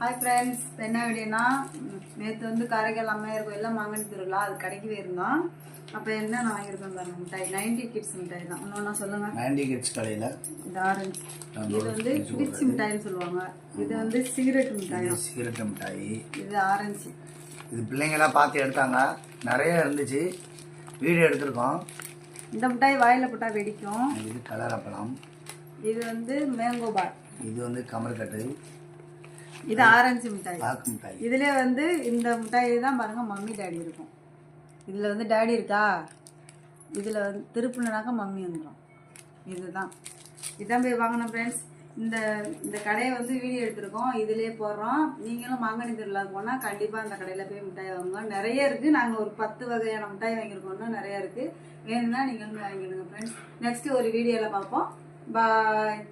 Hi friends, என்ன வீடியோனா நேற்று வந்து காரைக்கால் அம்மையார் கோயிலில் மாங்கனி திருவிழா, அது கடைக்கு போயிருந்தோம். அப்போ என்ன நான் வாங்கியிருக்கேன் பாருங்க, மிட்டாய் 90 கிட்ஸ் மிட்டாய் தான். இன்னொன்னா சொல்லுங்க. 90 கிட்ஸ் கடையில் இது ஆரஞ்சு, இது வந்து பிச்சி மிட்டாய்னு சொல்லுவாங்க. இது வந்து சிகரெட் மிட்டாய். சிகரெட் மிட்டாய். இது ஆரஞ்சு. இது பிள்ளைங்களாம் பார்த்து எடுத்தாங்க, நிறைய இருந்துச்சு, வீடியோ எடுத்திருக்கோம். இந்த மிட்டாய் வாயில போட்டால் வெடிக்கும். இது கலர் அப்பளம். இது வந்து மேங்கோ பார். இது வந்து கமர்கட்டு. இது ஆரஞ்சு மிட்டாய். மிட்டாய். இதுல வந்து இந்த மிட்டாய் தான் பாருங்க, மம்மி டாடி இருக்கும். இதுல வந்து டாடி இருக்கா, இதுல வந்து திருப்பினாக்கா மம்மி வந்துடும். இதுதான் இதான் போய் வாங்கினோம் ஃப்ரெண்ட்ஸ். இந்த இந்த கடையை வந்து வீடியோ எடுத்திருக்கோம், இதுலேயே போடுறோம். நீங்களும் மாங்கனி திருவிழாவுக்கு போனால் கண்டிப்பாக அந்த கடையில் போய் மிட்டாய் வாங்குவோம். நிறைய இருக்குது. நாங்கள் ஒரு 10 வகையான மிட்டாய் வாங்கியிருக்கோம்னா நிறைய இருக்குது. வேணும்னா நீங்களும் வாங்கிடுங்க ஃப்ரெண்ட்ஸ். நெக்ஸ்ட் ஒரு வீடியோவில் பார்ப்போம். பாய்.